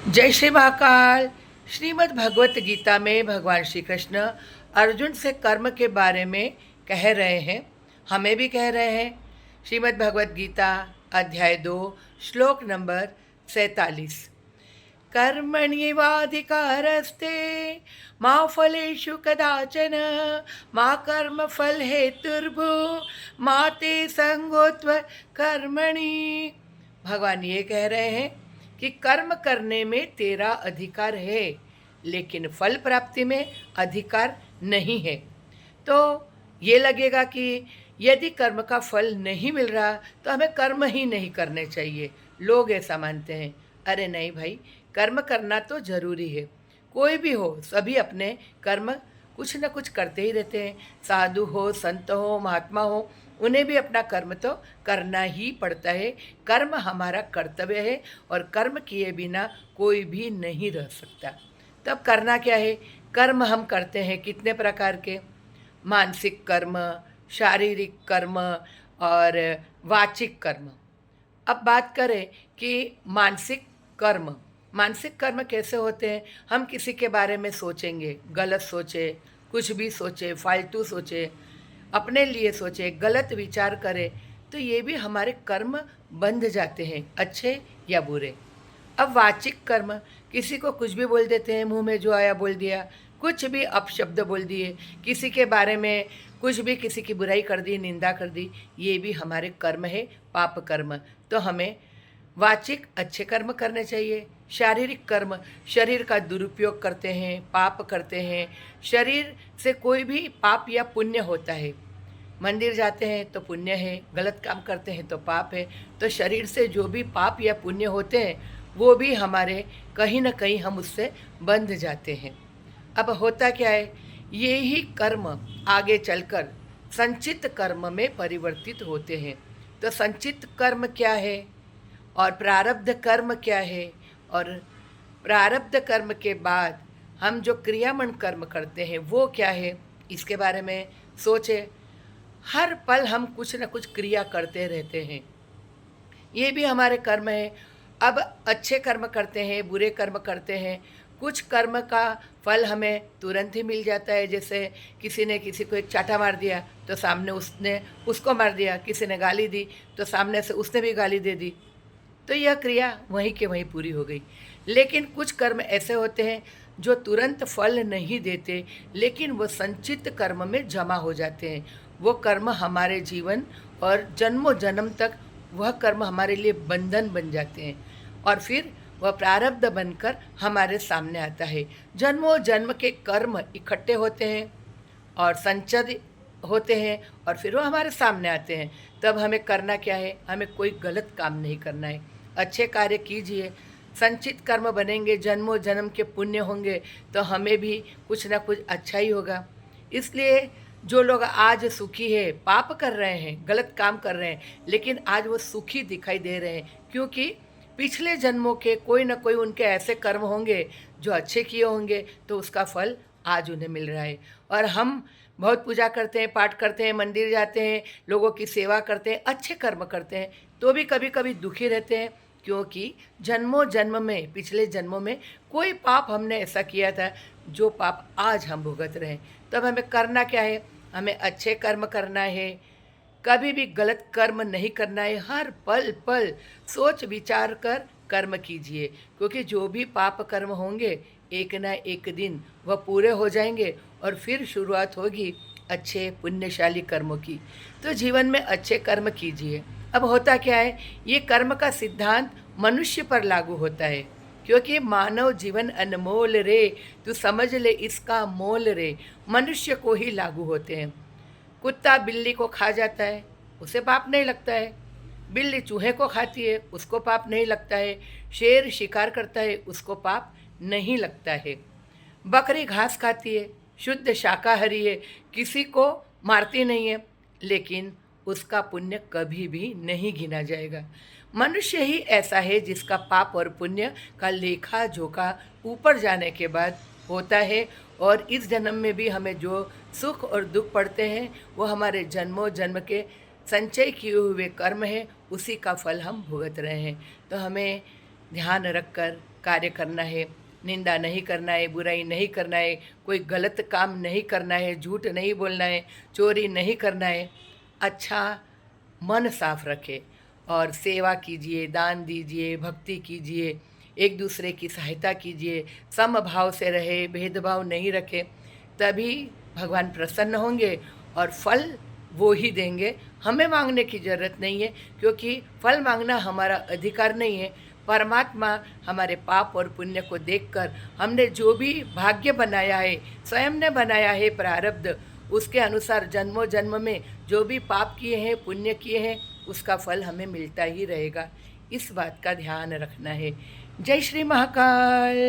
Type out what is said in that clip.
जय श्री महाकाल। श्रीमद् भगवत गीता में भगवान श्री कृष्ण अर्जुन से कर्म के बारे में कह रहे हैं, हमें भी कह रहे हैं। श्रीमद् भगवत गीता अध्याय 2 श्लोक नंबर 47। कर्मण्येवाधिकारस्ते मा फलेषु कदाचन मा कर्म फल हेतुर्भु मा ते संगोत्व कर्मणि। भगवान ये कह रहे हैं कि कर्म करने में तेरा अधिकार है, लेकिन फल प्राप्ति में अधिकार नहीं है। तो ये लगेगा कि यदि कर्म का फल नहीं मिल रहा तो हमें कर्म ही नहीं करने चाहिए। लोग ऐसा मानते हैं। अरे नहीं भाई, कर्म करना तो ज़रूरी है। कोई भी हो, सभी अपने कर्म कुछ न कुछ करते ही रहते हैं। साधु हो, संत हो, महात्मा हो, उन्हें भी अपना कर्म तो करना ही पड़ता है। कर्म हमारा कर्तव्य है और कर्म किए बिना कोई भी नहीं रह सकता। तब करना क्या है? कर्म हम करते हैं कितने प्रकार के, मानसिक कर्म, शारीरिक कर्म और वाचिक कर्म। अब बात करें कि मानसिक कर्म कैसे होते हैं। हम किसी के बारे में सोचेंगे, गलत सोचे, कुछ भी सोचे, फालतू सोचे, अपने लिए सोचे, गलत विचार करें, तो ये भी हमारे कर्म बंध जाते हैं, अच्छे या बुरे। अब वाचिक कर्म, किसी को कुछ भी बोल देते हैं, मुंह में जो आया बोल दिया, कुछ भी अपशब्द बोल दिए, किसी के बारे में कुछ भी, किसी की बुराई कर दी, निंदा कर दी, ये भी हमारे कर्म है, पाप कर्म। तो हमें वाचिक अच्छे कर्म करने चाहिए। शारीरिक कर्म, शरीर का दुरुपयोग करते हैं, पाप करते हैं। शरीर से कोई भी पाप या पुण्य होता है। मंदिर जाते हैं तो पुण्य है, गलत काम करते हैं तो पाप है। तो शरीर से जो भी पाप या पुण्य होते हैं वो भी हमारे कहीं ना कहीं हम उससे बंध जाते हैं। अब होता क्या है, ये ही कर्म आगे चलकर संचित कर्म में परिवर्तित होते हैं। तो संचित कर्म क्या है और प्रारब्ध कर्म क्या है, और प्रारब्ध कर्म के बाद हम जो क्रियामण कर्म करते हैं वो क्या है, इसके बारे में सोचें। हर पल हम कुछ न कुछ क्रिया करते रहते हैं, ये भी हमारे कर्म है। अब अच्छे कर्म करते हैं, बुरे कर्म करते हैं, कुछ कर्म का फल हमें तुरंत ही मिल जाता है। जैसे किसी ने किसी को एक चाटा मार दिया तो सामने उसने उसको मार दिया, किसी ने गाली दी तो सामने से उसने भी गाली दे दी, तो यह क्रिया वहीं के वहीं पूरी हो गई। लेकिन कुछ कर्म ऐसे होते हैं जो तुरंत फल नहीं देते, लेकिन वो संचित कर्म में जमा हो जाते हैं। वो कर्म हमारे जीवन और जन्मों जन्म तक वह कर्म हमारे लिए बंधन बन जाते हैं, और फिर वह प्रारब्ध बनकर हमारे सामने आता है। जन्मों जन्म के कर्म इकट्ठे होते हैं और संचित होते हैं, और फिर वो हमारे सामने आते हैं। तब हमें करना क्या है? हमें कोई गलत काम नहीं करना है, अच्छे कार्य कीजिए। संचित कर्म बनेंगे, जन्मों जन्म के पुण्य होंगे, तो हमें भी कुछ ना कुछ अच्छा ही होगा। इसलिए जो लोग आज सुखी है, पाप कर रहे हैं, गलत काम कर रहे हैं, लेकिन आज वो सुखी दिखाई दे रहे हैं, क्योंकि पिछले जन्मों के कोई ना कोई उनके ऐसे कर्म होंगे जो अच्छे किए होंगे, तो उसका फल आज उन्हें मिल रहा है। और हम बहुत पूजा करते हैं, पाठ करते हैं, मंदिर जाते हैं, लोगों की सेवा करते हैं, अच्छे कर्म करते हैं, तो भी कभी कभी दुखी रहते हैं, क्योंकि जन्मों जन्म में, पिछले जन्मों में कोई पाप हमने ऐसा किया था जो पाप आज हम भुगत रहे हैं। तब हमें करना क्या है? हमें अच्छे कर्म करना है, कभी भी गलत कर्म नहीं करना है। हर पल पल सोच विचार कर कर्म कीजिए, क्योंकि जो भी पाप कर्म होंगे एक ना एक दिन वह पूरे हो जाएंगे और फिर शुरुआत होगी अच्छे पुण्यशाली कर्मों की। तो जीवन में अच्छे कर्म कीजिए। अब होता क्या है, ये कर्म का सिद्धांत मनुष्य पर लागू होता है, क्योंकि मानव जीवन अनमोल रे, तू समझ ले इसका मोल रे। मनुष्य को ही लागू होते हैं। कुत्ता बिल्ली को खा जाता है, उसे पाप नहीं लगता है। बिल्ली चूहे को खाती है, उसको पाप नहीं लगता है। शेर शिकार करता है, उसको पाप नहीं लगता है। बकरी घास खाती है, शुद्ध शाकाहारी है, किसी को मारती नहीं है, लेकिन उसका पुण्य कभी भी नहीं गिना जाएगा। मनुष्य ही ऐसा है जिसका पाप और पुण्य का लेखा जोखा ऊपर जाने के बाद होता है, और इस जन्म में भी हमें जो सुख और दुख पड़ते हैं वो हमारे जन्मों जन्म के संचय किए हुए कर्म हैं, उसी का फल हम भुगत रहे हैं। तो हमें ध्यान रखकर कार्य करना है, निंदा नहीं करना है, बुराई नहीं करना है, कोई गलत काम नहीं करना है, झूठ नहीं बोलना है, चोरी नहीं करना है। अच्छा मन साफ रखें और सेवा कीजिए, दान दीजिए, भक्ति कीजिए, एक दूसरे की सहायता कीजिए, समभाव से रहे, भेदभाव नहीं रखें, तभी भगवान प्रसन्न होंगे और फल वो ही देंगे। हमें मांगने की ज़रूरत नहीं है, क्योंकि फल मांगना हमारा अधिकार नहीं है। परमात्मा हमारे पाप और पुण्य को देखकर हमने जो भी भाग्य बनाया है, स्वयं ने बनाया है प्रारब्ध, उसके अनुसार जन्मों जन्म में जो भी पाप किए हैं, पुण्य किए हैं, उसका फल हमें मिलता ही रहेगा। इस बात का ध्यान रखना है। जय श्री महाकाल।